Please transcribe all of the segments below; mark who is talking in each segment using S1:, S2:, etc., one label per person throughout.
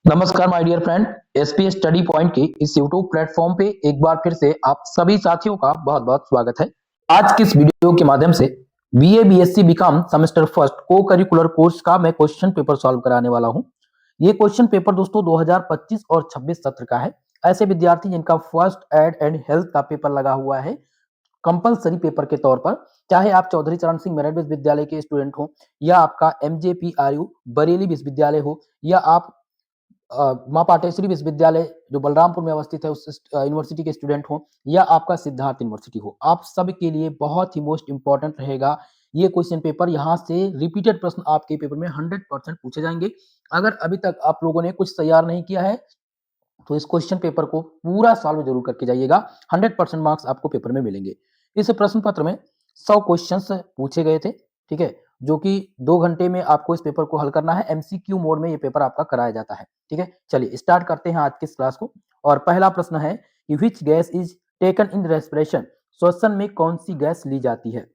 S1: नमस्कार my dear friend, SP study point के इस यूट्यूब प्लेटफॉर्म पे एक बार फिर से आप सभी साथियों का बहुत-बहुत स्वागत है। आज की इस वीडियो के माध्यम से BA BSc BCom semester first को करिकुलर कोर्स का मैं क्वेश्चन पेपर सॉल्व कराने वाला हूं। ये क्वेश्चन पेपर दोस्तों 2025 और 26 सत्र का है। ऐसे विद्यार्थी जिनका फर्स्ट एड एंड हेल्थ का पेपर लगा हुआ है कंपलसरी पेपर के तौर पर, चाहे आप चौधरी चरण सिंह मेरिट विश्वविद्यालय के स्टूडेंट हो या आपका एमजेपीआरयू बरेली विश्वविद्यालय हो या आप माँ पाटेश्वरी विश्वविद्यालय जो बलरामपुर में अवस्थित है उस यूनिवर्सिटी के स्टूडेंट हो या आपका सिद्धार्थ यूनिवर्सिटी हो, आप सब के लिए बहुत ही मोस्ट इंपॉर्टेंट रहेगा ये क्वेश्चन पेपर। यहाँ से रिपीटेड प्रश्न आपके पेपर में 100% पूछे जाएंगे। अगर अभी तक आप लोगों ने कुछ तैयार नहीं किया है तो इस क्वेश्चन पेपर को पूरा सॉल्व जरूर करके जाइएगा। 100% मार्क्स आपको पेपर में मिलेंगे। इस प्रश्न पत्र में 100 क्वेश्चंस पूछे गए थे, ठीक है, जो कि 2 घंटे में आपको इस पेपर को हल करना है। एमसीक्यू मोड में ये पेपर आपका कराया जाता है, ठीक है। चलिए स्टार्ट करते हैं आज की इस क्लास को। और पहला प्रश्न है कि which gas is taken in respiration, श्वसन में कौन सी गैस ली जाती है,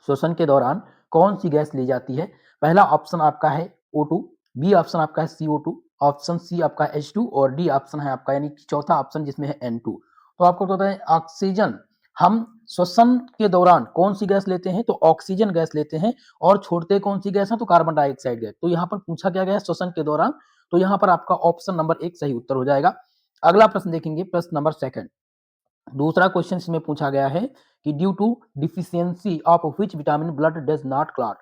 S1: श्वसन के दौरान कौन सी गैस ली जाती है। पहला ऑप्शन आपका है O2, बी ऑप्शन आपका है CO2, ऑप्शन सी आपका H2 और डी ऑप्शन है आपका यानी कि चौथा ऑप्शन जिसमें है N2। तो आपको पता है ऑक्सीजन, हम श्वसन के दौरान कौन सी गैस लेते हैं तो ऑक्सीजन गैस लेते हैं और छोड़ते कौन सी गैस है तो कार्बन डाइऑक्साइड गैस। तो यहाँ पर पूछा क्या गया है श्वसन के दौरान, तो यहाँ पर आपका ऑप्शन नंबर 1 सही उत्तर हो जाएगा। अगला प्रश्न देखेंगे, प्रश्न नंबर 2। दूसरा क्वेश्चन इसमें पूछा गया है कि due to deficiency of which vitamin blood does not clot,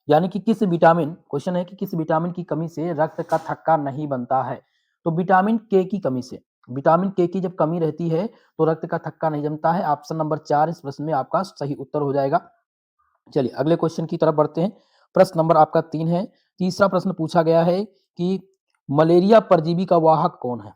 S1: यानी कि किस विटामिन, क्वेश्चन है कि किस विटामिन की कमी से रक्त का थक्का नहीं बनता है। तो विटामिन के की कमी से, विटामिन के की जब कमी रहती है तो रक्त का थक्का नहीं जमता है। ऑप्शन नंबर 4 इस प्रश्न में आपका सही उत्तर हो जाएगा। चलिए अगले क्वेश्चन की तरफ बढ़ते हैं। प्रश्न नंबर आपका 3 है। तीसरा प्रश्न पूछा गया है कि मलेरिया परजीवी का वाहक कौन है,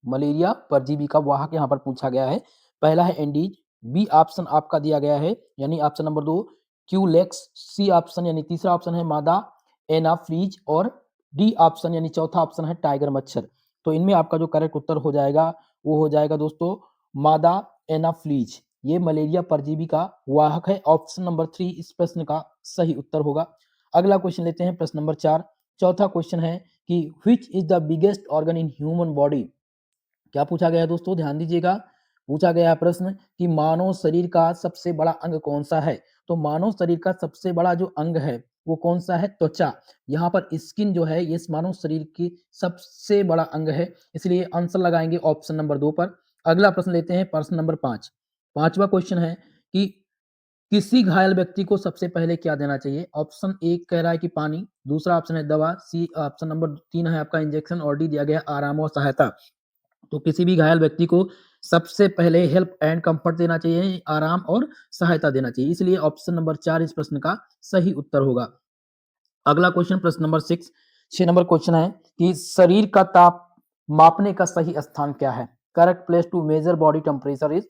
S1: मलेरिया परजीवी का वाहक यहाँ पर पूछा गया है। पहला है एंडीज, बी ऑप्शन आपका दिया गया है यानी option number 2 Culex, C option यानी तीसरा ऑप्शन है मादा एनाफ्लीज और डी ऑप्शन यानी चौथा ऑप्शन है टाइगर मच्छर। तो इनमें आपका जो करेक्ट उत्तर हो जाएगा वो हो जाएगा दोस्तों मादा एनाफ्लीज। ये मलेरिया परजीवी का वाहक है। ऑप्शन नंबर 3 इस प्रश्न का सही उत्तर होगा। अगला क्वेश्चन लेते हैं, प्रश्न नंबर 4। चौथा क्वेश्चन है कि which is the biggest organ in human body. क्या पूछा गया है दोस्तों, ध्यान दीजिएगा। पूछा गया प्रश्न कि मानव शरीर का सबसे बड़ा अंग कौन सा है। तो मानव शरीर का सबसे बड़ा जो अंग है वो कौन सा है, त्वचा। यहाँ पर स्किन जो है ये मानव शरीर की सबसे बड़ा अंग है, इसलिए आंसर लगाएंगे ऑप्शन नंबर 2 पर। अगला प्रश्न लेते हैं, प्रश्न नंबर 5। पांचवा क्वेश्चन है कि किसी घायल व्यक्ति को सबसे पहले क्या देना चाहिए। ऑप्शन 1 कह रहा है कि पानी, दूसरा ऑप्शन है दवा, सी ऑप्शन नंबर 3 है आपका इंजेक्शन और डी दिया गया आराम और सहायता। तो किसी भी घायल व्यक्ति को सबसे पहले हेल्प एंड कंफर्ट देना चाहिए, आराम और सहायता देना चाहिए, इसलिए ऑप्शन नंबर 4 इस प्रश्न का सही उत्तर होगा। अगला क्वेश्चन प्रश्न नंबर 6 नंबर क्वेश्चन है कि शरीर का ताप मापने का सही स्थान क्या है। Correct place to measure body temperature is,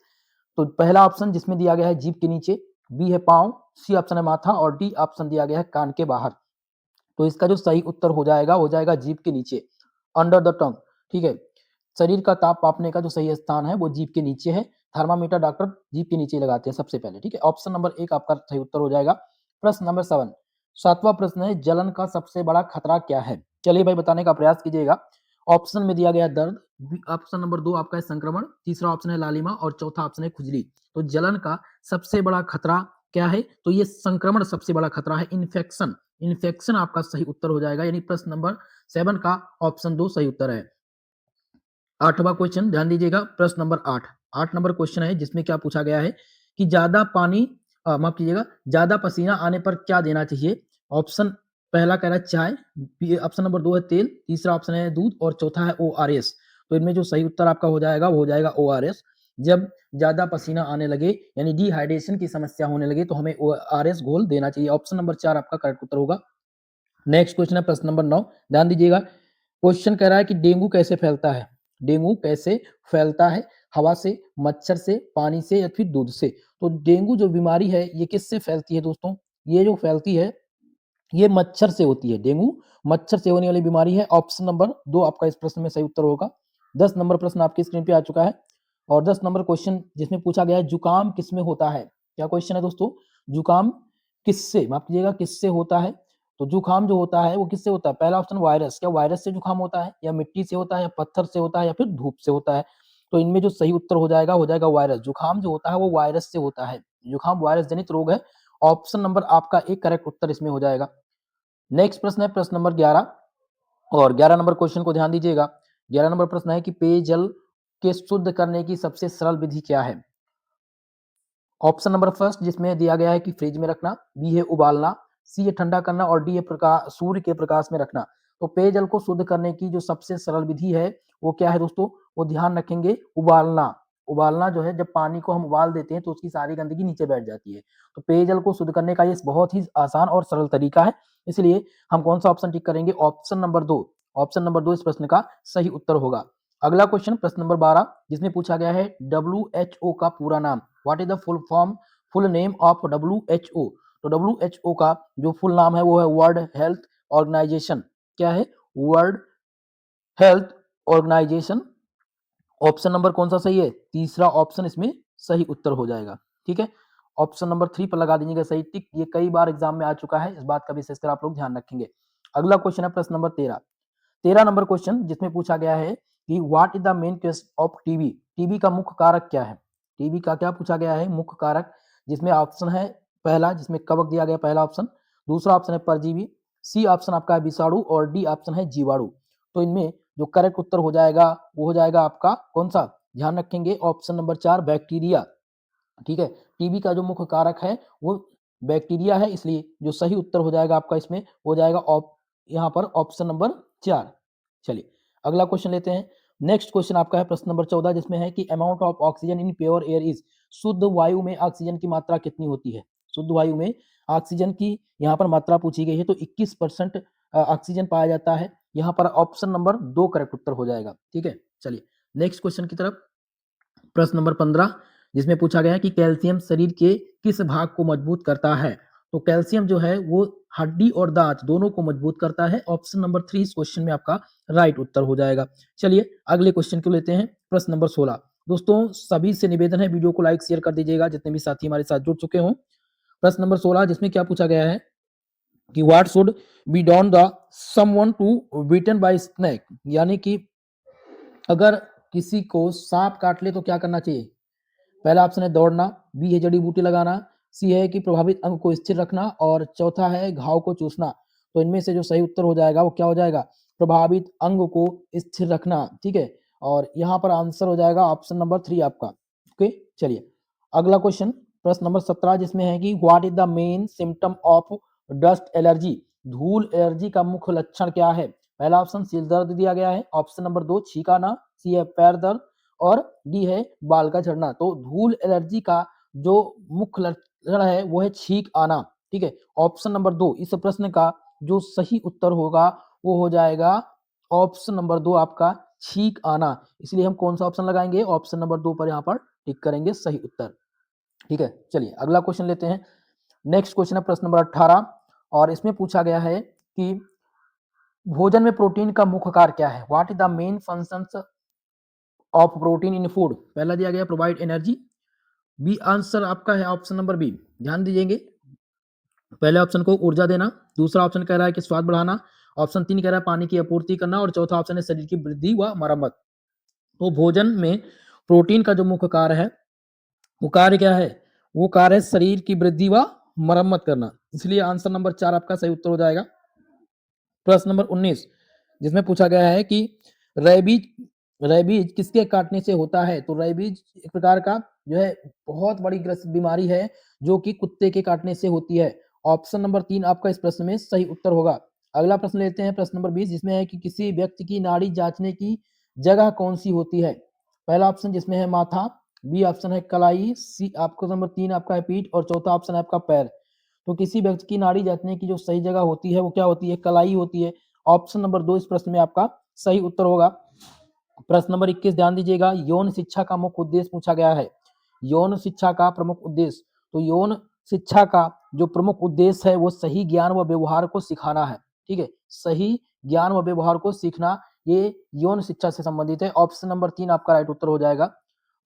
S1: तो पहला ऑप्शन जिसमें दिया गया है जीभ के नीचे, बी है पांव, सी ऑप्शन है माथा और डी ऑप्शन दिया गया है कान के बाहर। तो इसका जो सही उत्तर हो जाएगा जीभ के नीचे, अंडर द टंग, ठीक है। शरीर का ताप मापने का जो सही स्थान है वो जीभ के नीचे है। थर्मामीटर डॉक्टर जीभ के नीचे लगाते हैं सबसे पहले, ठीक है। ऑप्शन नंबर 1 आपका सही उत्तर हो जाएगा। प्रश्न नंबर 7, सातवां प्रश्न है जलन का सबसे बड़ा खतरा क्या है। चलिए भाई बताने का प्रयास कीजिएगा। ऑप्शन में दिया गया दर्द, ऑप्शन नंबर 2 आपका है संक्रमण, तीसरा ऑप्शन है लालिमा और चौथा ऑप्शन है खुजली। तो जलन का सबसे बड़ा खतरा क्या है, तो ये संक्रमण सबसे बड़ा खतरा है, इन्फेक्शन। इन्फेक्शन आपका सही उत्तर हो जाएगा, यानी प्रश्न नंबर 7 का ऑप्शन 2 सही उत्तर है। आठवां क्वेश्चन ध्यान दीजिएगा, प्रश्न नंबर 8 नंबर क्वेश्चन है जिसमें क्या पूछा गया है कि ज्यादा पानी माफ कीजिएगा ज्यादा पसीना आने पर क्या देना चाहिए। ऑप्शन पहला कह रहा है चाय, ऑप्शन नंबर 2 है तेल, तीसरा ऑप्शन है दूध और चौथा है ORS। तो इनमें जो सही उत्तर आपका हो जाएगा वो हो जाएगा ORS। जब ज्यादा पसीना आने लगे यानी डिहाइड्रेशन की समस्या होने लगे तो हमें ORS घोल देना चाहिए। ऑप्शन नंबर 4 आपका करेक्ट उत्तर होगा। नेक्स्ट क्वेश्चन है प्रश्न नंबर 9, ध्यान दीजिएगा। क्वेश्चन कह रहा है कि डेंगू कैसे फैलता है। डेंगू कैसे फैलता है, हवा से, मच्छर से, पानी से या फिर दूध से। तो डेंगू जो बीमारी है ये किससे फैलती है दोस्तों, ये जो फैलती है ये मच्छर से होती है। डेंगू मच्छर से होने वाली बीमारी है। ऑप्शन नंबर 2 आपका इस प्रश्न में सही उत्तर होगा। 10 नंबर प्रश्न आपकी स्क्रीन पे आ चुका है और 10 नंबर क्वेश्चन जिसमें पूछा गया है जुकाम किसमें होता है। क्या क्वेश्चन है दोस्तों, जुकाम किससे, माफ कीजिएगा किससे होता है। तो जुकाम जो होता है वो किससे होता है? पहला ऑप्शन वायरस, क्या वायरस से जुकाम होता है या मिट्टी से होता है या पत्थर से होता है या फिर धूप से होता है? तो इनमें जो सही उत्तर हो जाएगा वायरस। जुकाम जो होता है वो वायरस से होता है। जुकाम वायरस जनित रोग है। ऑप्शन नंबर आपका एक करेक्ट उत्तर इसमें हो जाएगा। नेक्स्ट प्रश्न है प्रश्न नंबर 11 और 11 नंबर क्वेश्चन को ध्यान दीजिएगा। 11 नंबर प्रश्न है कि पेयजल के शुद्ध करने की सबसे सरल विधि क्या है? ऑप्शन नंबर फर्स्ट जिसमें दिया गया है कि फ्रिज में रखना, बी है उबालना, सी है ठंडा करना और डी है प्रकाश सूर्य के प्रकाश में रखना। तो पेयजल को शुद्ध करने की जो सबसे सरल विधि है वो क्या है दोस्तों? वो ध्यान रखेंगे उबालना। उबालना जो है, जब पानी को हम उबाल देते हैं तो उसकी सारी गंदगी नीचे बैठ जाती है। तो पेयजल को शुद्ध करने का ये बहुत ही आसान और सरल तरीका है। इसलिए हम कौन सा ऑप्शन टिक करेंगे? Option number 2। ऑप्शन नंबर 2 इस प्रश्न का सही उत्तर होगा। अगला क्वेश्चन प्रश्न नंबर 12 जिसमें पूछा गया है WHO का पूरा नाम। What is the full name of WHO? तो WHO का जो फुल नाम है वो है वर्ल्ड हेल्थ ऑर्गेनाइजेशन। क्या है? World health organisation. Option number कौन सा सही है? तीसरा ऑप्शन इसमें सही उत्तर हो जाएगा। ठीक है, ऑप्शन नंबर 3 पर लगा दीजिएगा सही टिक। ये कई बार एग्जाम में आ चुका है, इस बात का विशेषकर आप लोग ध्यान रखेंगे। अगला क्वेश्चन है प्रश्न नंबर 13 नंबर क्वेश्चन जिसमें पूछा गया है कि what is the main case of TB? TB का मुख्य कारक क्या है? टीबी का क्या पूछा गया है? मुख्य कारक। जिसमें ऑप्शन है पहला जिसमें कवक दिया गया पहला ऑप्शन, दूसरा ऑप्शन है परजीवी, सी ऑप्शन आपका है विषाणु और डी ऑप्शन है जीवाणु। तो इनमें जो करेक्ट उत्तर हो जाएगा वो हो जाएगा आपका कौन सा? ध्यान रखेंगे ऑप्शन नंबर 4 बैक्टीरिया। ठीक है, टीबी का जो मुख्य कारक है वो बैक्टीरिया है, इसलिए जो सही उत्तर हो जाएगा आपका इसमें हो जाएगा यहाँ पर ऑप्शन नंबर 4। चलिए अगला क्वेश्चन लेते हैं। नेक्स्ट क्वेश्चन आपका है प्रश्न नंबर 14 जिसमें है कि amount of oxygen in pure air is. शुद्ध वायु में ऑक्सीजन की मात्रा कितनी होती है? शुद्ध वायु में ऑक्सीजन की यहाँ पर मात्रा पूछी गई है, तो 21% ऑक्सीजन पाया जाता है। यहाँ पर ऑप्शन नंबर 2 करेक्ट उत्तर हो जाएगा। ठीक है, चलिए नेक्स्ट क्वेश्चन की तरफ। प्रश्न नंबर 15 जिसमें पूछा गया है कि कैल्शियम शरीर के किस भाग को मजबूत करता है? तो कैल्शियम जो है वो हड्डी और दांत दोनों को मजबूत करता है। ऑप्शन नंबर 3 इस क्वेश्चन में आपका राइट उत्तर हो जाएगा। चलिए अगले क्वेश्चन को लेते हैं। प्रश्न नंबर 16 दोस्तों सभी से निवेदन है वीडियो को लाइक शेयर कर दीजिएगा जितने भी साथी हमारे साथ जुड़ चुके हों। प्रश्न नंबर 16 जिसमें क्या पूछा गया है कि what should be done the someone to beaten by snake? यानी कि अगर किसी को सांप काट ले तो क्या करना चाहिए? पहला ऑप्शन है दौड़ना, बी है जड़ी बूटी लगाना, सी है कि प्रभावित अंग को स्थिर रखना और चौथा है घाव को चूसना। तो इनमें से जो सही उत्तर हो जाएगा वो क्या हो जाएगा? प्रभावित अंग को स्थिर रखना। ठीक है, और यहाँ पर आंसर हो जाएगा ऑप्शन नंबर 3 आपका। ओके, चलिए अगला क्वेश्चन प्रश्न नंबर 17 जिसमें है कि what is the main symptom of dust allergy? धूल एलर्जी का मुख्य लक्षण क्या है? पहला ऑप्शन सिर दर्द दिया गया है, ऑप्शन नंबर 2 छींकाना, सी है पैर दर्द और डी है बाल का झड़ना। तो धूल एलर्जी का जो मुख्य लक्षण है वो है छींक आना। ठीक है, ऑप्शन नंबर 2 इस प्रश्न का जो सही उत्तर होगा वो हो जाएगा ऑप्शन नंबर 2 आपका छींक आना। इसलिए हम कौन सा ऑप्शन लगाएंगे? ऑप्शन नंबर 2 पर यहाँ पर टिक करेंगे सही उत्तर। ठीक है, चलिए अगला क्वेश्चन लेते हैं। नेक्स्ट क्वेश्चन है प्रश्न नंबर 18 और इसमें पूछा गया है कि भोजन में प्रोटीन का मुख्य कार्य क्या है? What is the main functions of protein in food? पहला दिया गया प्रोवाइड एनर्जी, बी आंसर आपका है ऑप्शन नंबर बी। ध्यान दीजिएंगे पहले ऑप्शन को ऊर्जा देना, दूसरा ऑप्शन कह रहा है कि स्वाद बढ़ाना, ऑप्शन 3 कह रहा है पानी की आपूर्ति करना और चौथा ऑप्शन है शरीर की वृद्धि व मरम्मत। तो भोजन में प्रोटीन का जो मुख्य कार्य है वो कार्य क्या है? वो कार्य है शरीर की वृद्धि व मरम्मत करना। इसलिए आंसर नंबर 4 आपका सही उत्तर हो जाएगा। प्रश्न नंबर 19 जिसमें पूछा गया है कि रेबीज रेबीज किसके काटने से होता है? तो रेबीज एक प्रकार का जो है बहुत बड़ी ग्रस्त बीमारी है जो कि कुत्ते के काटने से होती है। ऑप्शन नंबर 3 आपका इस प्रश्न में सही उत्तर होगा। अगला प्रश्न लेते हैं प्रश्न नंबर 20 जिसमें है कि किसी व्यक्ति की नाड़ी जांचने की जगह कौन सी होती है? पहला ऑप्शन जिसमें है माथा, बी ऑप्शन है कलाई, सी आपका नंबर 3 आपका है पीठ और चौथा ऑप्शन है आपका पैर। तो किसी व्यक्ति की नाड़ी जांचने की जो सही जगह होती है वो क्या होती है? कलाई होती है। ऑप्शन नंबर 2 इस प्रश्न में आपका सही उत्तर होगा। प्रश्न नंबर 21 ध्यान दीजिएगा, यौन शिक्षा का मुख्य उद्देश्य पूछा गया है। यौन शिक्षा का प्रमुख उद्देश्य, तो यौन शिक्षा का जो प्रमुख उद्देश्य है वो सही ज्ञान व व्यवहार को सिखाना है। ठीक है, सही ज्ञान व व्यवहार को सीखना ये यौन शिक्षा से संबंधित है। ऑप्शन नंबर 3 आपका राइट उत्तर हो जाएगा।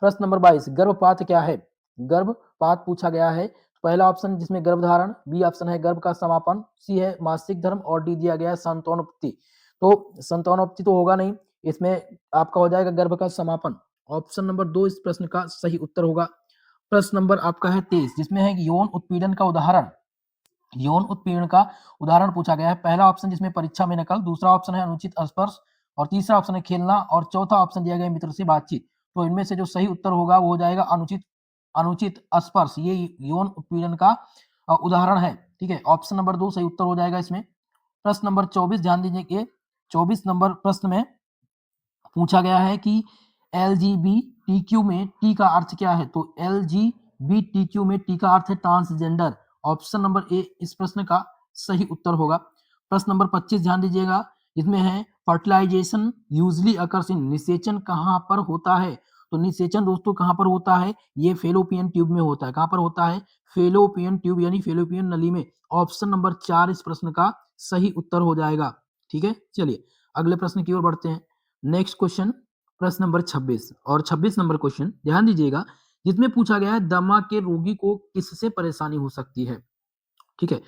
S1: प्रश्न नंबर 22 गर्भपात क्या है? गर्भपात पूछा गया है। पहला ऑप्शन जिसमें गर्भधारण, बी ऑप्शन है गर्भ का समापन, सी है मासिक धर्म और डी दिया गया है संतानोत्पत्ति। तो संतानोत्पत्ति तो होगा नहीं, इसमें आपका हो जाएगा गर्भ का समापन। ऑप्शन नंबर 2 इस प्रश्न का सही उत्तर होगा। प्रश्न नंबर आपका है 23 जिसमें है यौन उत्पीड़न का उदाहरण। यौन उत्पीड़न का उदाहरण पूछा गया है। पहला ऑप्शन जिसमें परीक्षा में नकल, दूसरा ऑप्शन है अनुचित स्पर्श और तीसरा ऑप्शन है खेलना और चौथा ऑप्शन दिया गया मित्र से बातचीत। तो इनमें से जो सही उत्तर होगा वो हो जाएगा अनुचित स्पर्श। ये यौन उत्पीड़न का उदाहरण है। ठीक है, ऑप्शन नंबर 2 सही उत्तर हो जाएगा इसमें। प्रश्न नंबर 24 ध्यान दीजिए, 24 नंबर प्रश्न में पूछा गया है कि LGBTQ में टी का अर्थ क्या है। तो LGBTQ में टी का अर्थ है ट्रांसजेंडर। ऑप्शन नंबर ए इस प्रश्न का सही उत्तर होगा। प्रश्न नंबर 25 ध्यान दीजिएगा, इसमें है फर्टिलाइजेशन यूजली अकर्स इन, निषेचन कहां पर होता है। तो निषेचन दोस्तों कहां पर होता है, ये फेलोपियन ट्यूब में होता है। कहां पर होता है, फेलोपियन ट्यूब यानी फेलोपियन नली में। ऑप्शन नंबर 4 इस प्रश्न का सही उत्तर हो जाएगा। ठीक है, चलिए अगले प्रश्न की ओर बढ़ते हैं। नेक्स्ट क्वेश्चन प्रश्न नंबर 26 और 26 नंबर क्वेश्चन ध्यान दीजिएगा, जिसमें पूछा गया है दमा के रोगी को किससे परेशानी हो सकती है। ठीक है,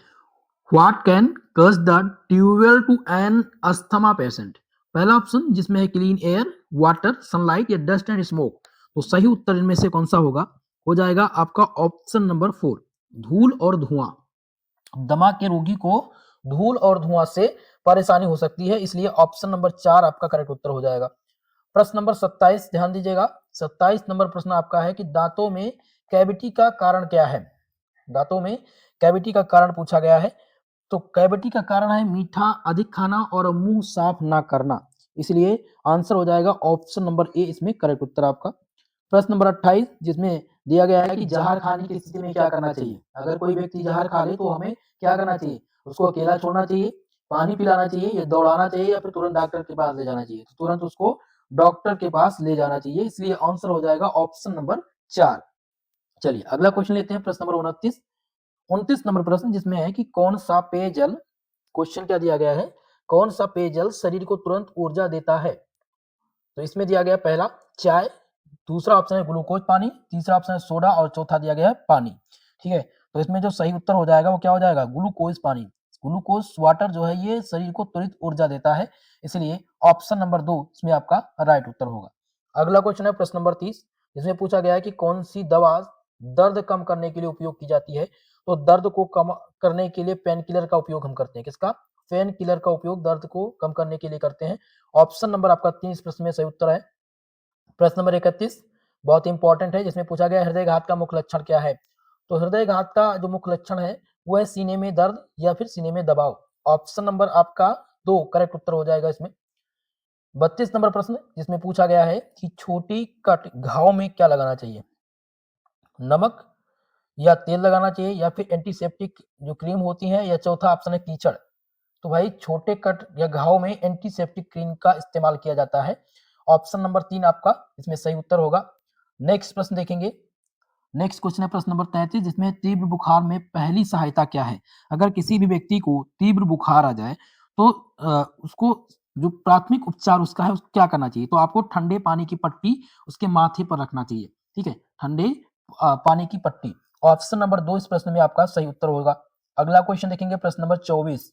S1: what can cause the trouble to an asthma patient. पहला ऑप्शन जिसमें है क्लीन एयर, वाटर, सनलाइट या डस्ट एंड स्मोक। तो सही उत्तर इनमें से कौन सा होगा, हो जाएगा आपका ऑप्शन नंबर 4 धूल और धुआं। दमा के रोगी को धूल और धुआं से परेशानी हो सकती है, इसलिए ऑप्शन नंबर 4 आपका करेक्ट उत्तर हो जाएगा। प्रश्न नंबर 27 ध्यान दीजिएगा, 27 नंबर प्रश्न आपका है कि दांतों में कैविटी का कारण क्या है। दांतों में कैविटी का कारण पूछा गया है। तो कैविटी का कारण है मीठा अधिक खाना और मुंह साफ ना करना, इसलिए आंसर हो जाएगा ऑप्शन नंबर ए इसमें करेक्ट उत्तर आपका। प्रश्न नंबर 28 जिसमें दिया गया है कि जहर खाने की स्थिति में क्या करना चाहिए। अगर कोई व्यक्ति जहर खा ले तो हमें क्या करना चाहिए, उसको अकेला छोड़ना चाहिए, पानी पिलाना चाहिए या दौड़ाना चाहिए या फिर तुरंत डॉक्टर के पास ले जाना चाहिए। तो तुरंत उसको डॉक्टर के पास ले जाना चाहिए, इसलिए आंसर हो जाएगा ऑप्शन नंबर 4। चलिए अगला क्वेश्चन लेते हैं, प्रश्न नंबर 29 नंबर प्रश्न जिसमें है कि कौन सा पेयजल, क्वेश्चन क्या दिया गया है, कौन सा पेयजल शरीर को तुरंत ऊर्जा देता है। तो इसमें दिया गया पहला चाय, दूसरा ऑप्शन है ग्लूकोज पानी, तीसरा ऑप्शन है सोडा और चौथा दिया गया है पानी। ठीक है, तो इसमें जो सही उत्तर हो जाएगा वो क्या हो जाएगा, ग्लूकोज पानी। ग्लूकोज वाटर जो है ये शरीर को त्वरित ऊर्जा देता है, इसलिए ऑप्शन नंबर 2 इसमें आपका राइट उत्तर होगा। अगला क्वेश्चन है प्रश्न नंबर 30 जिसमें पूछा गया है कि कौन सी दवा दर्द कम करने के लिए उपयोग की जाती है। तो दर्द को कम करने के लिए पेन किलर का उपयोग हम करते हैं। किसका, पेन किलर का उपयोग दर्द को कम करने के लिए करते हैं। ऑप्शन नंबर आपका 3 इस प्रश्न में सही उत्तर है। प्रश्न नंबर 31 बहुत इंपॉर्टेंट है, जिसमें पूछा गया हृदयघात का मुख्य लक्षण क्या है। तो हृदयघात का जो मुख्य लक्षण है वो है सीने में दर्द या फिर सीने में दबाव। ऑप्शन नंबर आपका 2 करेक्ट उत्तर हो जाएगा इसमें। 32 नंबर प्रश्न जिसमें पूछा गया है कि छोटी कट घाव में क्या लगाना चाहिए, नमक या तेल लगाना चाहिए या फिर एंटीसेप्टिक जो क्रीम होती है, या चौथा ऑप्शन है कीचड़। तो भाई छोटे कट या घाव में एंटीसेप्टिक क्रीम का इस्तेमाल किया जाता है। ऑप्शन नंबर 3 आपका इसमें सही उत्तर होगा। नेक्स्ट प्रश्न देखेंगे, नेक्स्ट क्वेश्चन है प्रश्न नंबर 33 जिसमें तीव्र बुखार में पहली सहायता क्या है। अगर किसी भी व्यक्ति को तीव्र बुखार आ जाए तो उसको जो प्राथमिक उपचार उसका है उसको क्या करना चाहिए। तो आपको ठंडे पानी की पट्टी उसके माथे पर रखना चाहिए। ठीक है, ठंडे पानी की पट्टी। ऑप्शन नंबर 2 इस प्रश्न में आपका सही उत्तर होगा। अगला क्वेश्चन देखेंगे प्रश्न नंबर 24,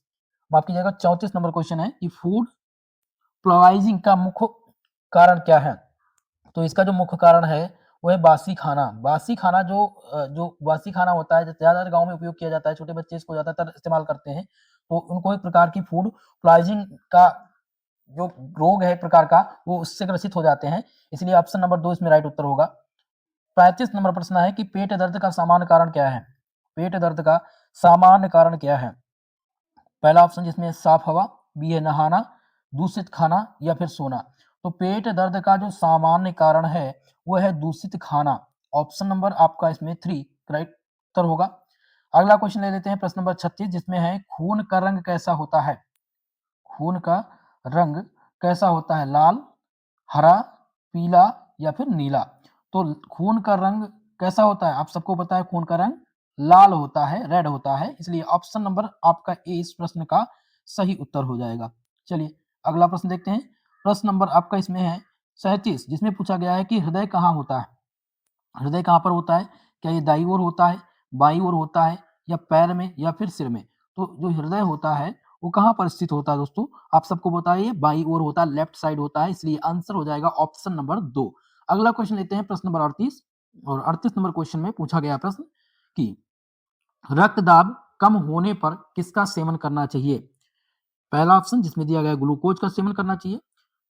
S1: माफ कीजिएगा 34 नंबर क्वेश्चन है कि फूड पॉइजनिंग का मुख्य कारण क्या है। तो इसका जो मुख्य कारण है वो है बासी खाना। बासी खाना जो बासी खाना होता है ज्यादातर गांव में उपयोग किया जाता है, छोटे बच्चे इसको ज्यादातर इस्तेमाल करते हैं। तो उनको एक प्रकार की फूड पॉइजनिंग का जो रोग है एक प्रकार का वो उससे ग्रसित हो जाते हैं, इसलिए ऑप्शन नंबर 2 इसमें राइट उत्तर होगा। 35 नंबर प्रश्न है कि पेट दर्द का सामान्य कारण क्या है। पेट दर्द का सामान्य कारण क्या है। पहला ऑप्शन जिसमें साफ हवा, बी है नहाना, दूषित खाना या फिर सोना। तो पेट दर्द का जो सामान्य कारण है वो है दूषित खाना। ऑप्शन नंबर आपका इसमें 3 करेक्ट उत्तर होगा। अगला क्वेश्चन ले लेते हैं प्रश्न नंबर 36 जिसमें है खून का रंग कैसा होता है। खून का रंग कैसा होता है, लाल, हरा, पीला या फिर नीला। तो खून का रंग कैसा होता है, आप सबको पता है खून का रंग लाल होता है, रेड होता है, इसलिए ऑप्शन नंबर आपका ए इस प्रश्न का सही उत्तर हो जाएगा। चलिए अगला प्रश्न देखते हैं। प्रश्न नंबर आपका इसमें है 37 जिसमें पूछा गया है कि हृदय कहाँ होता है। हृदय कहाँ पर होता है, क्या ये दाईं ओर होता है, बाईं ओर होता है या पैर में या फिर सिर में? तो जो हृदय होता है वो कहाँ पर स्थित होता है दोस्तों? आप सबको बताइए, बाईं ओर होता है, लेफ्ट साइड होता है, इसलिए आंसर हो जाएगा ऑप्शन नंबर 2। अगला क्वेश्चन लेते हैं, प्रश्न नंबर 38 और 38 नंबर क्वेश्चन में पूछा गया प्रश्न कि रक्तदाब कम होने पर किसका सेवन करना चाहिए? पहला ऑप्शन जिसमें दिया गया ग्लूकोज का सेवन करना चाहिए,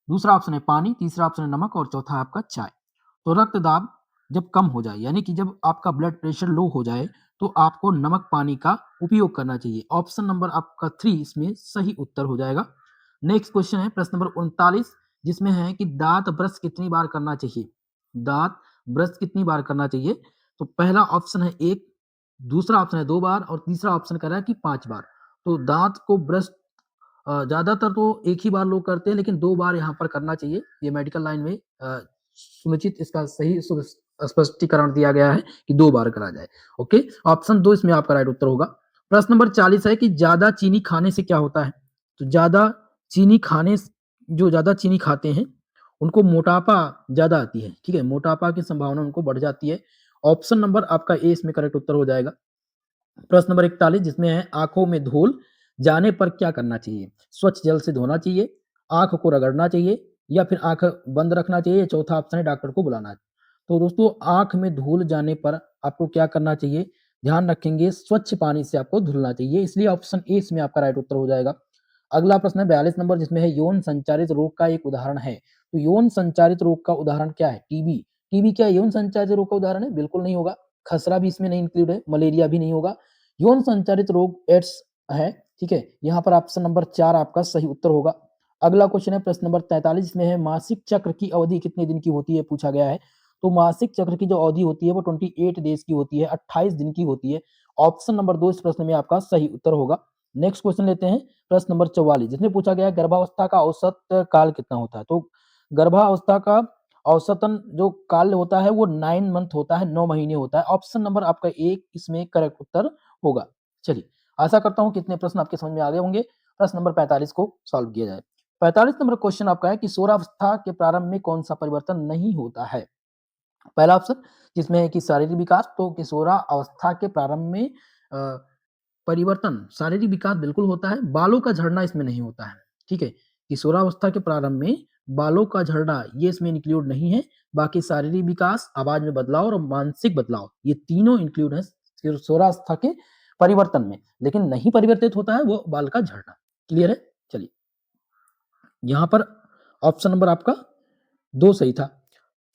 S1: दूसरा ऑप्शन है पानी, तीसरा ऑप्शन है नमक और चौथा है आपका चाय। तो रक्तदाब जब कम हो जाए यानी कि जब आपका ब्लड प्रेशर लो हो जाए तो आपको नमक पानी का उपयोग करना चाहिए। ऑप्शन नंबर आपका 3 इसमें सही उत्तर हो जाएगा। नेक्स्ट क्वेश्चन है प्रश्न नंबर 39 जिसमें है कि दांत ब्रश कितनी बार करना चाहिए? दांत ब्रश कितनी बार करना चाहिए? तो पहला ऑप्शन है 1, दूसरा ऑप्शन है 2 बार और तीसरा ऑप्शन कर रहा है कि 5 बार। तो दांत को ब्रश ज़्यादातर तो एक ही बार लोग करते हैं लेकिन 2 बार यहाँ पर करना चाहिए। ये मेडिकल लाइन में सुनिश्चित इसका सही स्पष्टीकरण दिया गया है कि 2 बार करा जाए। ओके, ऑप्शन 2 इसमें आपका राइट उत्तर होगा। प्रश्न नंबर 40 है कि ज़्यादा चीनी खाने से क्या होता है? तो ज़्यादा चीनी खाते हैं, उनको मोटापा ज़्यादा आती है, ठीक है? मोटापा की संभावना उनको बढ़ जाती है। ऑप्शन नंबर आपका ए इसमें करेक्ट उत्तर हो जाएगा। प्रश्न नंबर 41 जिसमें है आंखों में धूल जाने पर क्या करना चाहिए? स्वच्छ जल से धोना चाहिए, आंख को रगड़ना चाहिए या फिर आंख बंद रखना चाहिए। चौथा ऑप्शन है डॉक्टर को बुलाना है। तो दोस्तों आंख में धूल जाने पर आपको क्या करना चाहिए? ध्यान रखेंगे स्वच्छ पानी से आपको धुलना चाहिए, इसलिए ऑप्शन ए इसमें आपका राइट उत्तर हो जाएगा। अगला प्रश्न है 42 नंबर जिसमें है यौन संचारित रोग का एक उदाहरण है। तो यौन संचारित रोग का उदाहरण क्या है? टीबी। टीबी क्या यौन संचारित रोग का उदाहरण है? बिल्कुल नहीं होगा। खसरा भी इसमें नहीं इंक्लूड है, मलेरिया भी नहीं होगा। यौन संचारित रोग एड्स है, ठीक है? यहाँ पर ऑप्शन नंबर 4 आपका सही उत्तर होगा। अगला क्वेश्चन है प्रश्न नंबर 43 में है मासिक चक्र की अवधि कितने दिन की होती है पूछा गया है। तो मासिक चक्र की जो अवधि होती है वो 28 डेज की होती है, 28 दिन की होती है। ऑप्शन नंबर 2 इस प्रश्न में आपका सही उत्तर होगा। नेक्स्ट क्वेश्चन लेते हैं प्रश्न नंबर 44 जिसमें पूछा गया है गर्भावस्था का औसत काल कितना होता है? तो गर्भावस्था का औसतन जो काल होता है वो 9 मंथ होता है, 9 महीने होता है। ऑप्शन नंबर आपका 1 इसमें करेक्ट उत्तर होगा। चलिए, आशा करता हूँ कितने प्रश्न आपके समझ में आ गए होंगे। प्रश्न नंबर 45 को सॉल्व किया जाए। 45 नंबर क्वेश्चन आपका है कि किशोरावस्था के प्रारंभ में कौन सा परिवर्तन नहीं होता है? पहला ऑप्शन जिसमें है कि शारीरिक विकास, तो किशोरावस्था के प्रारंभ में अ, परिवर्तन शारीरिक विकास बिल्कुल होता है, बालों का झड़ना इसमें नहीं होता है, ठीक है? किशोरावस्था के प्रारंभ में बालों का झड़ना ये इसमें इंक्लूड नहीं है, बाकी शारीरिक विकास, आवाज में बदलाव और मानसिक बदलाव ये तीनों इंक्लूड है किशोरावस्था के परिवर्तन में, लेकिन नहीं परिवर्तित होता है वो बाल का झड़ना। क्लियर है? चलिए, यहाँ पर ऑप्शन नंबर आपका 2 सही था।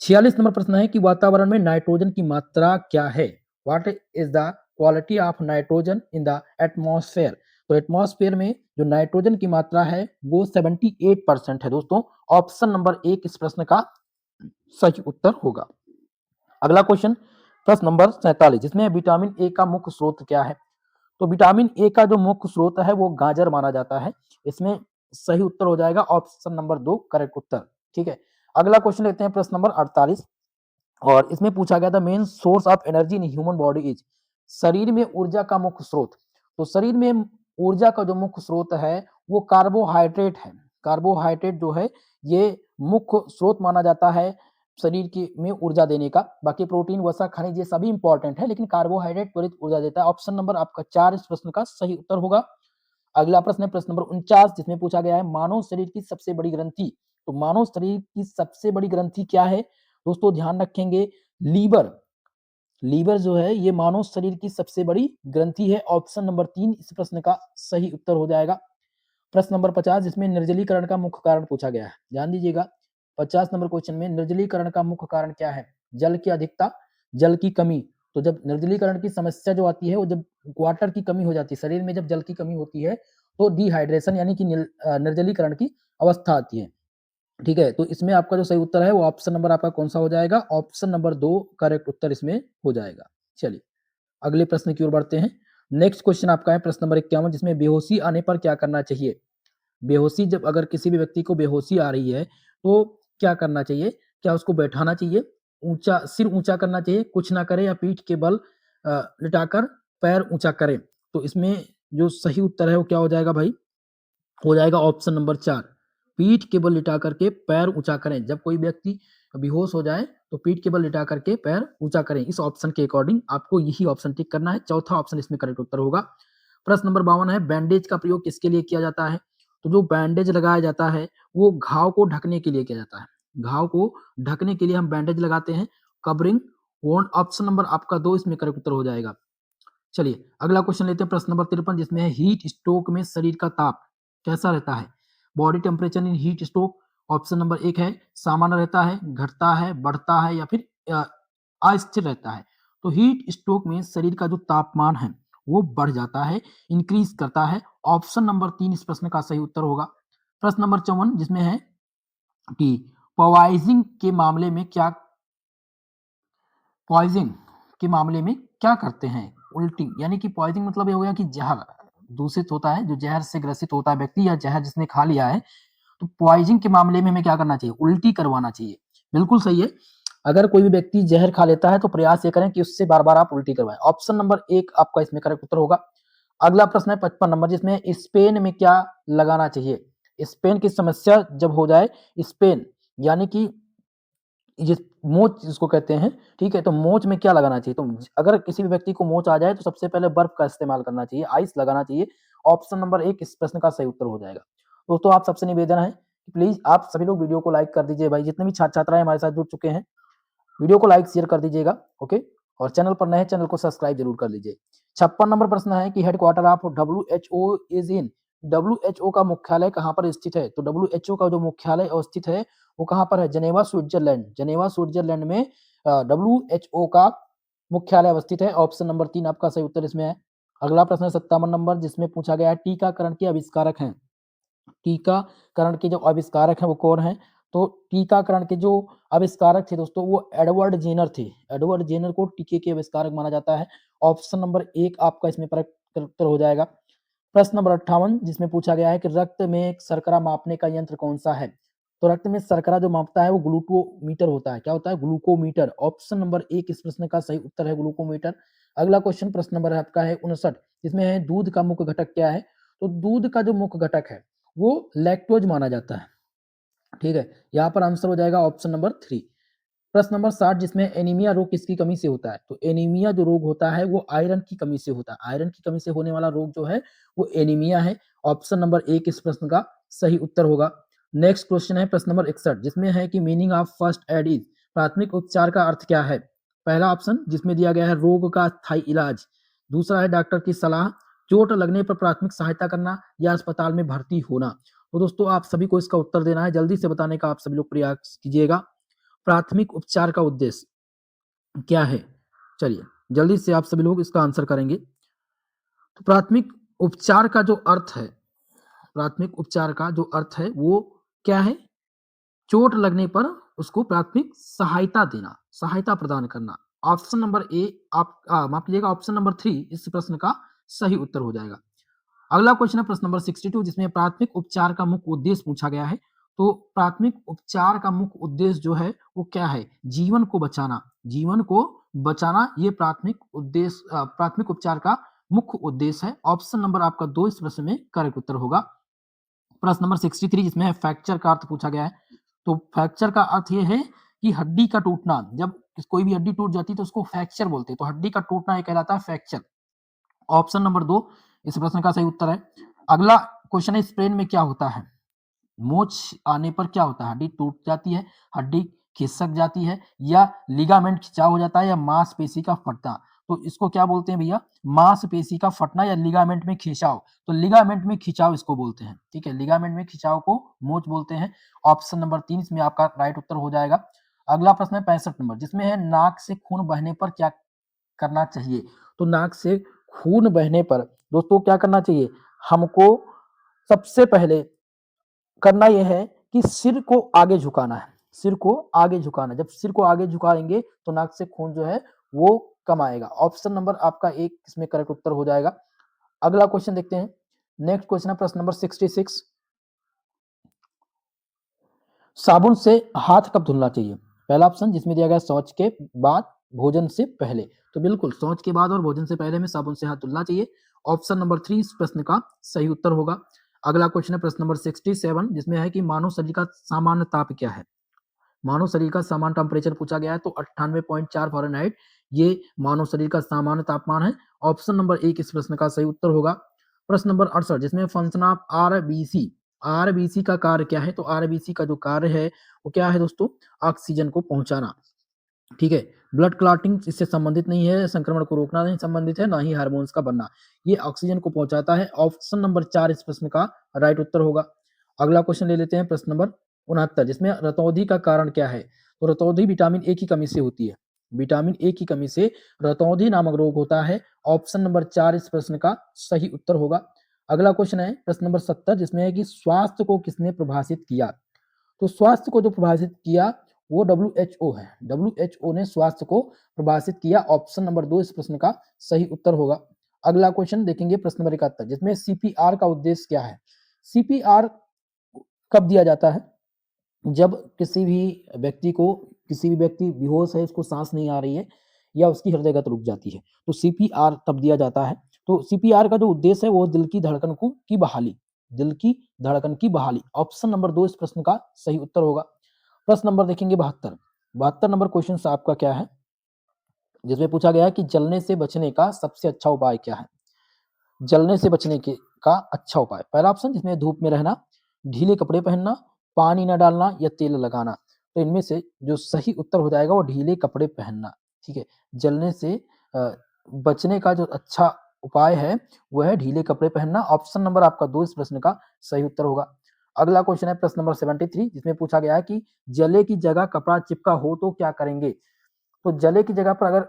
S1: 46 नंबर प्रश्न है कि वातावरण में नाइट्रोजन की मात्रा क्या है? What is the quality of nitrogen in the atmosphere? तो एटमॉस्फेयर में जो नाइट्रोजन की मात्रा है वो 78% है दोस्तों। ऑप्शन नंबर 1 इस प्रश्न का सही उत्तर होगा। अगला क्वेश्चन प्रश्न नंबर 47 जिसमें विटामिन ए का मुख्य स्रोत क्या है? तो विटामिन ए का जो मुख्य स्रोत है वो गाजर माना जाता है। इसमें सही उत्तर हो जाएगा ऑप्शन नंबर 2 करेक्ट उत्तर। ठीक है, अगला क्वेश्चन लेते हैं प्रश्न नंबर 48 और इसमें पूछा गया था main source of energy in human body is. शरीर में ऊर्जा का मुख्य स्रोत, तो शरीर में ऊर्जा का जो मुख्य स्रोत है वो कार्बोहाइड्रेट है। कार्बोहाइड्रेट जो है ये मुख्य स्रोत माना जाता है शरीर की में ऊर्जा देने का। बाकी प्रोटीन वसा खनिज ये सभी इंपॉर्टेंट है लेकिन कार्बोहाइड्रेट त्वरित ऊर्जा देता है। ऑप्शन नंबर आपका 4 इस प्रश्न का सही उत्तर होगा। अगला प्रश्न है प्रश्न नंबर 49 जिसमें पूछा गया है मानव शरीर की सबसे बड़ी ग्रंथि। तो मानव शरीर की सबसे बड़ी ग्रंथि क्या है? दोस्तों ध्यान रखेंगे, लीवर। लीवर जो है ये मानव शरीर की सबसे बड़ी ग्रंथि है। ऑप्शन नंबर 3 इस प्रश्न का सही उत्तर हो जाएगा। प्रश्न नंबर 50 जिसमें निर्जलीकरण का मुख्य कारण पूछा गया है। ध्यान दीजिएगा, 50 नंबर क्वेश्चन में निर्जलीकरण का मुख्य कारण क्या है? जल की अधिकता, जल की कमी। तो जब निर्जलीकरण की समस्या जो आती है वो जब वाटर की कमी हो जाती है, शरीर में जब जल की कमी होती है तो डिहाइड्रेशन यानी कि निर्जलीकरण की अवस्था आती है। ठीक है, तो इसमें आपका जो सही उत्तर है वो ऑप्शन नंबर आपका कौन सा हो जाएगा? ऑप्शन नंबर 2 करेक्ट उत्तर इसमें हो जाएगा। चलिए, अगले प्रश्न की ओर बढ़ते हैं। नेक्स्ट क्वेश्चन आपका है प्रश्न नंबर 51 जिसमें बेहोशी आने पर क्या करना चाहिए? बेहोशी जब अगर किसी भी व्यक्ति को बेहोशी आ रही है तो क्या करना चाहिए? क्या उसको बैठाना चाहिए, ऊंचा सिर ऊंचा करना चाहिए, कुछ ना करे या पीठ के बल लिटाकर पैर ऊंचा करे? तो इसमें जो सही उत्तर है वो क्या हो जाएगा भाई? हो जाएगा ऑप्शन नंबर 4, पीठ के बल लिटा करके पैर ऊंचा करें। जब कोई व्यक्ति बेहोश हो जाए तो पीठ के बल लिटा करके पैर ऊंचा करें। इस ऑप्शन के अकॉर्डिंग आपको यही ऑप्शन टिक करना है। चौथा ऑप्शन इसमें करेक्ट उत्तर होगा। प्रश्न नंबर 52 है, बैंडेज का प्रयोग किसके लिए किया जाता है? तो जो बैंडेज लगाया जाता है वो घाव को ढकने के लिए किया जाता है। घाव को ढकने के लिए हम बैंडेज लगाते हैं, कवरिंग वोंड। ऑप्शन नंबर आपका 2 इसमें करेक्ट उत्तर हो जाएगा। चलिए अगला क्वेश्चन लेते हैं, प्रश्न नंबर 53, जिसमें है हीट स्ट्रोक में शरीर का ताप कैसा रहता है? Body temperature in heat stroke. Option number 1 है सामान्य रहता है, घटता है, बढ़ता है या फिर अस्थिर रहता है। तो हीट स्ट्रोक में शरीर का जो तापमान है वो बढ़ जाता है, इंक्रीज करता है। ऑप्शन नंबर 3 इस प्रश्न का सही उत्तर होगा। प्रश्न नंबर 54, जिसमें है कि पॉइजनिंग के मामले में क्या पॉइजनिंग के मामले में क्या करते हैं? उल्टी, यानी कि पॉइजनिंग मतलब ये हो गया कि जहर दूषित होता है, जो जहर से ग्रसित होता है व्यक्ति या जहर जिसने खा लिया है, तो पॉइजनिंग के मामले में हमें क्या करना चाहिए? उल्टी करवाना चाहिए। बिल्कुल सही है। अगर कोई भी व्यक्ति जहर खा लेता है तो प्रयास ये करें कि उससे बार बार आप उल्टी करवाएं। ऑप्शन नंबर 1 आपका इसमें करेक्ट उत्तर होगा। अगला प्रश्न है 55 नंबर, जिसमें स्पेन में क्या लगाना चाहिए? स्पेन की समस्या जब हो जाए, स्पेन यानी कि जिस मोच जिसको कहते हैं, ठीक है, तो मोच में क्या लगाना चाहिए? तो अगर किसी भी व्यक्ति को मोच आ जाए तो सबसे पहले बर्फ का इस्तेमाल करना चाहिए, आइस लगाना चाहिए। ऑप्शन नंबर 1 इस प्रश्न का सही उत्तर हो जाएगा। दोस्तों आप सबसे निवेदन है कि प्लीज आप सभी लोग वीडियो को लाइक कर दीजिए भाई, जितने भी छात्र छात्राएं हमारे साथ जुड़ चुके हैं वीडियो को लाइक शेयर कर दीजिएगा, ओके। और चैनल पर नए चैनल को सब्सक्राइब जरूर कर लीजिए। 56 नंबर प्रश्न है कि headquarter of WHO is in. WHO का मुख्यालय कहाँ पर स्थित है? तो WHO का जो मुख्यालय स्थित है वो कहाँ पर है? Geneva Switzerland. जेनेवा स्विट्जरलैंड में WHO का मुख्यालय अवस्थित है। ऑप्शन नंबर 3 आपका सही उत्तर इसमें है। अगला प्रश्न है 57 नंबर, जिसमें पूछा गया है टीकाकरण के आविष्कारक हैं। टीकाकरण के जो आविष्कारक हैं वो कौन है? तो टीकाकरण के जो आविष्कारक थे दोस्तों वो एडवर्ड जेनर थे। एडवर्ड जेनर को टीके के आविष्कारक माना जाता है। ऑप्शन नंबर 1 आपका इसमें उत्तर हो जाएगा। प्रश्न नंबर 58, जिसमें पूछा गया है कि रक्त में शर्करा मापने का यंत्र कौन सा है? तो रक्त में शर्करा जो मापता है वो ग्लूकोमीटर होता है। क्या होता है? ग्लूकोमीटर। ऑप्शन नंबर 1 इस प्रश्न का सही उत्तर है, ग्लूकोमीटर। अगला क्वेश्चन प्रश्न नंबर आपका है 59, जिसमें है दूध का मुख्य घटक क्या है? तो दूध का जो मुख्य घटक है वो लैक्टोज माना जाता है, ठीक है। यहाँ पर आंसर हो जाएगा ऑप्शन नंबर 3। प्रश्न नंबर 60, जिसमें एनीमिया रोग किसकी कमी से होता है? तो एनीमिया जो रोग होता है वो आयरन की कमी से होता है। आयरन की कमी से होने वाला रोग जो है वो एनीमिया है। ऑप्शन नंबर 1 इस प्रश्न का सही उत्तर होगा। नेक्स्ट क्वेश्चन है प्रश्न नंबर 61, जिसमें है कि meaning of first aid is. प्राथमिक उपचार का अर्थ क्या है? पहला ऑप्शन जिसमें दिया गया है रोग का स्थायी इलाज। दूसरा है डॉक्टर की सलाह। चोट लगने पर प्राथमिक सहायता करना या अस्पताल में भर्ती होना। तो दोस्तों आप सभी को इसका उत्तर देना है, जल्दी से बताने का आप सभी लोग प्रयास कीजिएगा। प्राथमिक उपचार का उद्देश्य क्या है? चलिए जल्दी से आप सभी लोग इसका आंसर करेंगे। तो प्राथमिक उपचार का जो अर्थ है, प्राथमिक उपचार का जो अर्थ है वो क्या है? चोट लगने पर उसको प्राथमिक सहायता देना, सहायता प्रदान करना। ऑप्शन नंबर ए आप माफ कीजिएगा, ऑप्शन नंबर 3 इस प्रश्न का सही उत्तर हो जाएगा। अगला क्वेश्चन है प्रश्न नंबर 62, जिसमें प्राथमिक उपचार का मुख्य उद्देश्य पूछा गया है। तो प्राथमिक उपचार का मुख्य उद्देश्य जो है वो क्या है? जीवन को बचाना। जीवन को बचाना ये प्राथमिक उद्देश्य, प्राथमिक उपचार का मुख्य उद्देश्य है। ऑप्शन नंबर आपका 2 इस प्रश्न में करेक्ट उत्तर होगा। प्रश्न नंबर 63, जिसमें है फ्रैक्चर का अर्थ पूछा गया है। तो फ्रैक्चर का अर्थ ये है कि हड्डी का टूटना। जब कोई भी हड्डी टूट जाती है तो उसको फ्रैक्चर बोलते हैं। तो हड्डी का टूटना ये कहलाता है फ्रैक्चर। ऑप्शन नंबर 2 इस प्रश्न का सही उत्तर है। अगला क्वेश्चन है स्प्रेन में क्या होता है? मोच आने पर क्या होता है? हड्डी टूट जाती है, हड्डी खिसक जाती है, या लिगामेंट खिंचाव हो जाता है, या मांसपेशी का फटना। तो इसको क्या बोलते हैं भैया? मांसपेशी का फटना या लिगामेंट में खिंचाव। तो लिगामेंट में खिंचाव इसको बोलते हैं, ठीक है। लिगामेंट में खिंचाव को मोच बोलते हैं। ऑप्शन नंबर 3 इसमें आपका राइट उत्तर हो जाएगा। अगला प्रश्न है 65 नंबर, जिसमें है नाक से खून बहने पर क्या करना चाहिए? तो नाक से खून बहने पर दोस्तों क्या करना चाहिए? हमको सबसे पहले करना यह है कि सिर को आगे झुकाना है। सिर को आगे झुकाना। जब सिर को आगे झुकाएंगे तो नाक से खून जो है वो कम आएगा। ऑप्शन नंबर आपका 1 इसमें करेक्ट उत्तर हो जाएगा। अगला क्वेश्चन देखते हैं। नेक्स्ट क्वेश्चन है प्रश्न नंबर 66, साबुन से हाथ कब धुलना चाहिए? पहला ऑप्शन जिसमें दिया गया शौच के बाद, भोजन से पहले। तो बिल्कुल शौच के बाद और भोजन से पहले में साबुन से हाथ धुलना चाहिए। ऑप्शन नंबर 3 इस प्रश्न का सही उत्तर होगा। अगला क्वेश्चन है प्रश्न नंबर 67, जिसमें है कि मानव शरीर का सामान्य ताप क्या है? मानव शरीर का सामान्य टेम्परेचर पूछा गया है तो 98.4 फ़ारेनहाइट ये मानव शरीर का सामान्य तापमान है। ऑप्शन नंबर 1 इस प्रश्न का सही उत्तर होगा। प्रश्न नंबर 68 जिसमें फंक्शन ऑफ आरबीसी, आरबीसी का कार्य क्या है? तो आरबीसी का जो कार्य है वो क्या है दोस्तों? ऑक्सीजन को पहुंचाना। ठीक है, ब्लड क्लॉटिंग इससे संबंधित नहीं है, संक्रमण को रोकना नहीं संबंधित है, ना ही हार्मोन्स का बनना। ये ऑक्सीजन को पहुंचाता है। ऑप्शन नंबर 4 इस प्रश्न का राइट उत्तर होगा। अगला क्वेश्चन ले लेते हैं, प्रश्न नंबर 69 जिसमें रतौंधी का कारण क्या है? तो रतौंधी विटामिन ए की कमी से होती है। विटामिन ए की कमी से रतौंधी नामक रोग होता है। ऑप्शन नंबर 4 इस प्रश्न का सही उत्तर होगा। अगला क्वेश्चन है प्रश्न नंबर 70 जिसमें है कि स्वास्थ्य को किसने प्रभाषित किया? तो स्वास्थ्य को जो प्रभाषित किया वो WHO है। WHO ने स्वास्थ्य को प्रभाषित किया। ऑप्शन नंबर 2 इस प्रश्न का सही उत्तर होगा। अगला क्वेश्चन देखेंगे प्रश्न नंबर 71 जिसमें CPR का उद्देश्य क्या है? CPR कब दिया जाता है? जब किसी भी व्यक्ति बेहोश है, उसको सांस नहीं आ रही है या उसकी हृदय गति रुक जाती है तो CPR तब दिया जाता है। तो CPR का जो उद्देश्य है वो दिल की धड़कन की बहाली, दिल की धड़कन की बहाली। ऑप्शन नंबर 2 इस प्रश्न का सही उत्तर होगा। प्रश्न नंबर देखेंगे 72। 72 नंबर क्वेश्चन आपका क्या है? जिसमें पूछा गया है कि जलने से बचने का सबसे अच्छा उपाय क्या है? जलने से बचने के का अच्छा उपाय, पहला ऑप्शन जिसमें धूप में रहना, ढीले कपड़े पहनना, पानी न डालना या तेल लगाना। तो इनमें से जो सही उत्तर हो जाएगा वो ढीले कपड़े पहनना। ठीक है, जलने से बचने का जो अच्छा उपाय है वो है ढीले कपड़े पहनना। ऑप्शन नंबर आपका 2 इस प्रश्न का सही उत्तर होगा। अगला क्वेश्चन है प्रश्न नंबर 73 जिसमें पूछा गया है कि जले की जगह कपड़ा चिपका हो तो क्या करेंगे? तो जले की जगह पर अगर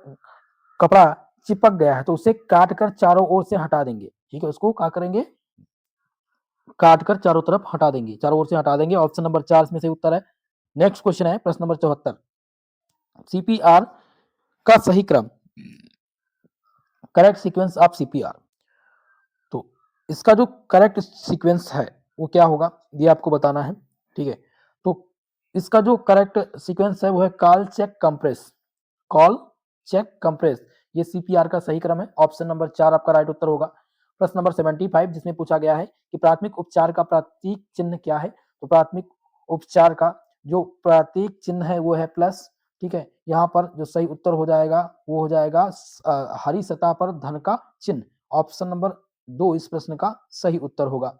S1: कपड़ा चिपक गया है तो उसे काट कर चारों ओर से हटा देंगे। ठीक है, उसको क्या करेंगे? काट कर चारों तरफ हटा देंगे, चारों ओर से हटा देंगे। ऑप्शन नंबर 4 इसमें से उत्तर है। नेक्स्ट क्वेश्चन है प्रश्न नंबर 74। CPR का सही क्रम, करेक्ट सीक्वेंस ऑफ CPR। तो इसका जो करेक्ट सीक्वेंस है वो क्या होगा ये आपको बताना है। ठीक है, तो इसका जो करेक्ट सीक्वेंस है वो है call check compress, call check compress. ये CPR का सही क्रम है। ऑप्शन नंबर 4 आपका राइट उत्तर होगा। प्रश्न नंबर 75 जिसमें पूछा गया है कि प्राथमिक उपचार का प्रतीक चिन्ह क्या है? तो प्राथमिक उपचार का जो प्रतीक चिन्ह है वो है प्लस। ठीक है, यहाँ पर जो सही उत्तर हो जाएगा वो हो जाएगा हरी सतह पर धन का चिन्ह। ऑप्शन नंबर 2 इस प्रश्न का सही उत्तर होगा।